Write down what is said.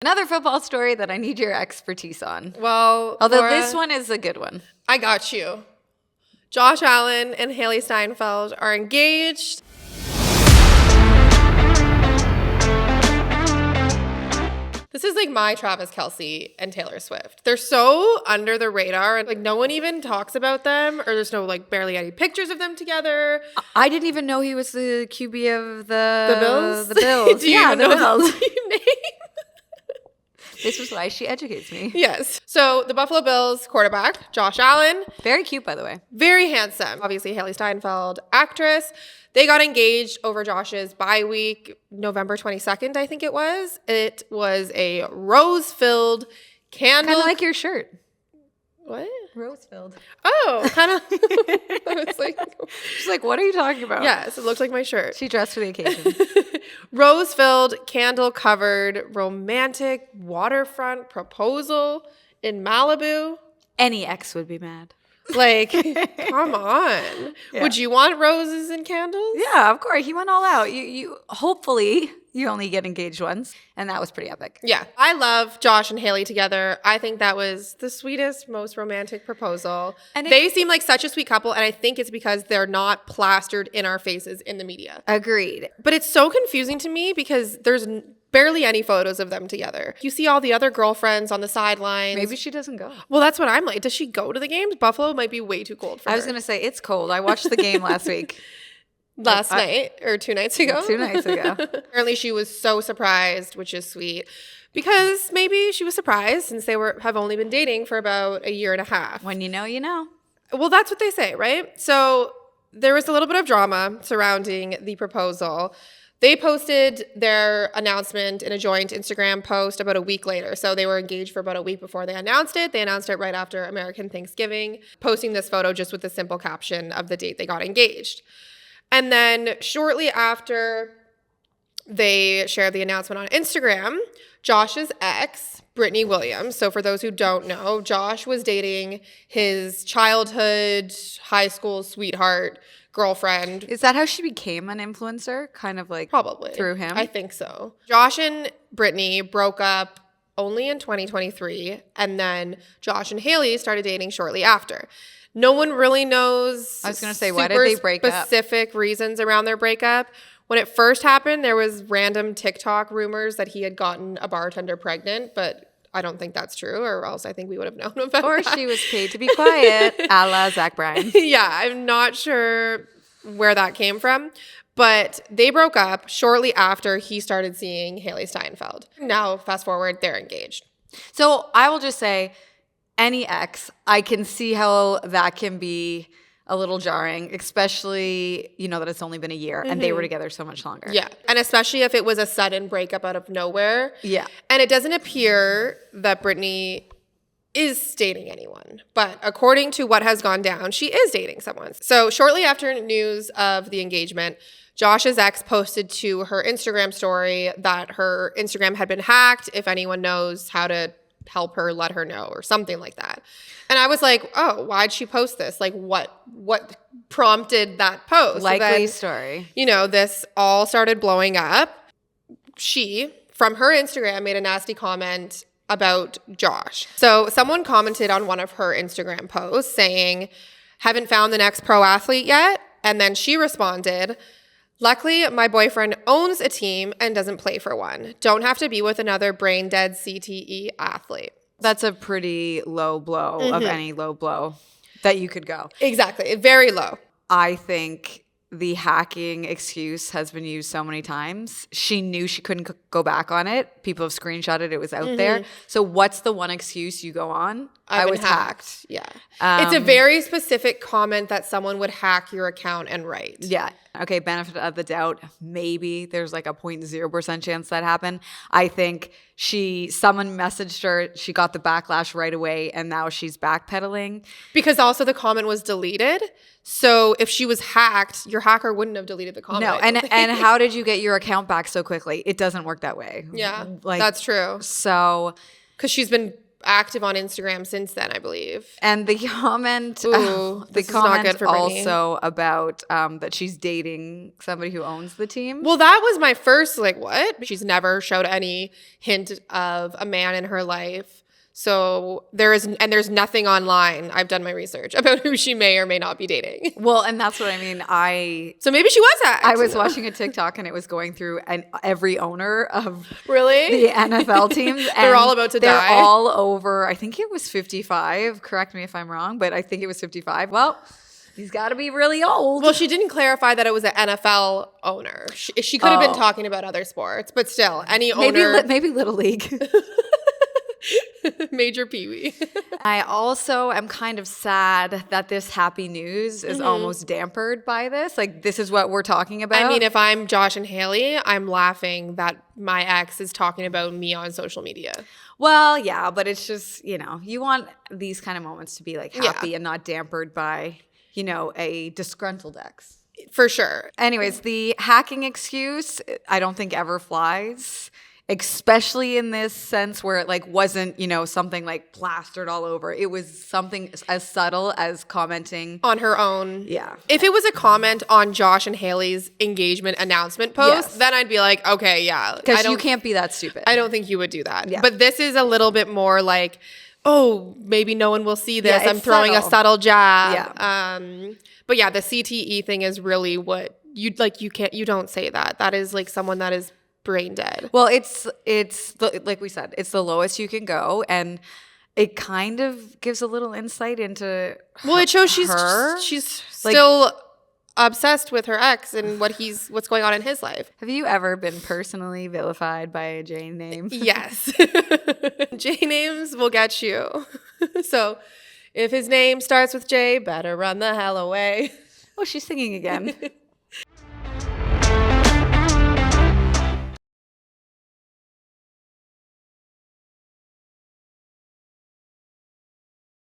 Another football story that I need your expertise on. Well, although Laura, this one is a good one. I got you. Josh Allen and Hailee Steinfeld are engaged. This is like my Travis Kelce and Taylor Swift. They're so under the radar. Like no one even talks about them, or there's no like barely any pictures of them together. I didn't even know he was the QB of the Bills. The Bills. Do you even know Bills. the team name? This was why she educates me. Yes. So the Buffalo Bills quarterback, Josh Allen. Very cute, by the way. Very handsome. Obviously, Hailee Steinfeld, actress. They got engaged over Josh's bye week, November 22nd, I think it was. It was a rose-filled candle. Kind of like your shirt. What? Rose-filled. Oh, kind of. I was like, she's like, what are you talking about? Yes, it looked like my shirt. She dressed for the occasion. Rose-filled, candle-covered, romantic waterfront proposal in Malibu. Any ex would be mad. Like, come on. Yeah. Would you want roses and candles? Yeah, of course. He went all out. You hopefully you only get engaged once, and that was pretty epic. Yeah. I love Josh and Hailee together. I think that was the sweetest, most romantic proposal. And they seem like such a sweet couple, and I think it's because they're not plastered in our faces in the media. Agreed. But it's so confusing to me because there's barely any photos of them together. You see all the other girlfriends on the sidelines. Maybe she doesn't go. Well, that's what I'm like. Does she go to the games? Buffalo might be way too cold for her. I was going to say, it's cold. I watched the game last week. Last night or 2 nights ago? 2 nights ago. Apparently she was so surprised, which is sweet. Because maybe she was surprised since they have only been dating for about a year and a half. When you know, you know. Well, that's what they say, right? So there was a little bit of drama surrounding the proposal. They posted their announcement in a joint Instagram post about a week later. So they were engaged for about a week before they announced it. They announced it right after American Thanksgiving, posting this photo just with the simple caption of the date they got engaged. And then shortly after they shared the announcement on Instagram, Josh's ex, Brittany Williams. So for those who don't know, Josh was dating his childhood, high school sweetheart, girlfriend. Is that how she became an influencer? Kind of like probably through him? I think so. Josh and Brittany broke up only in 2023, and then Josh and Hailee started dating shortly after. No one really knows. I was going to say, why did they break up? Specific reasons around their breakup. When it first happened, there was random TikTok rumors that he had gotten a bartender pregnant, but I don't think that's true, or else I think we would have known about or that. Or she was paid to be quiet, a la Zach Bryan. Yeah, I'm not sure where that came from, but they broke up shortly after he started seeing Hailee Steinfeld. Now, fast forward, they're engaged. So I will just say, any ex, I can see how that can be a little jarring, especially, you know, that it's only been a year and they were together so much longer. Yeah. And especially if it was a sudden breakup out of nowhere. Yeah. And it doesn't appear that Brittany is dating anyone. But according to what has gone down, she is dating someone. So shortly after news of the engagement, Josh's ex posted to her Instagram story that her Instagram had been hacked. If anyone knows how to help her, let her know, or something like that. And I was like, oh, why'd she post this? Like, what prompted that post? Likely story. You know, this all started blowing up. She, from her Instagram, made a nasty comment about Josh. So someone commented on one of her Instagram posts saying, haven't found the next pro athlete yet? And then she responded, luckily, my boyfriend owns a team and doesn't play for one. Don't have to be with another brain-dead CTE athlete. That's a pretty low blow of any low blow that you could go. Exactly. Very low. I think the hacking excuse has been used so many times. She knew she couldn't go back on it. People have screenshotted it was out there. So what's the one excuse you go on? I was hacked. Yeah. It's a very specific comment that someone would hack your account and write. Yeah. Okay, benefit of the doubt. Maybe there's like a 0.0% chance that happened. I think someone messaged her, she got the backlash right away, and now she's backpedaling. Because also the comment was deleted. So if she was hacked, your hacker wouldn't have deleted the comment. No, and how did you get your account back so quickly? It doesn't work that way. Yeah, that's true. So, because she's been active on Instagram since then, I believe. And the comment, this is not good for Brittany. also about that she's dating somebody who owns the team. Well, that was my first, like, what? She's never showed any hint of a man in her life. So there's nothing online. I've done my research about who she may or may not be dating. Well, and that's what I mean. So maybe she was I was watching a TikTok and it was going through every owner of really the NFL teams. And they're all about to die. They're all over. I think it was 55. Correct me if I'm wrong, but I think it was 55. Well, he's got to be really old. Well, she didn't clarify that it was an NFL owner. She could have been talking about other sports, but still, any owner. Maybe Little League. Major Pee-wee. I also am kind of sad that this happy news is almost dampered by this. Like, this is what we're talking about. I mean, if I'm Josh and Hailee, I'm laughing that my ex is talking about me on social media. Well, yeah, but it's just, you want these kind of moments to be like happy and not dampered by, a disgruntled ex. For sure. Anyways, the hacking excuse, I don't think ever flies. Especially in this sense where it wasn't, something plastered all over. It was something as subtle as commenting on her own. Yeah. If it was a comment on Josh and Hailey's engagement announcement post, then I'd be like, okay, yeah. Because you can't be that stupid. I don't think you would do that. Yeah. But this is a little bit more like, oh, maybe no one will see this. Yeah, I'm throwing a subtle jab. Yeah. But yeah, the CTE thing is really what you don't say that. That is someone that is brain dead. Well, it's like we said, it's the lowest you can go, and it kind of gives a little insight into it shows she's still obsessed with her ex and what's going on in his life. Have you ever been personally vilified by a J name? Yes. J names will get you. So if his name starts with J, better run the hell away. Oh, she's singing again.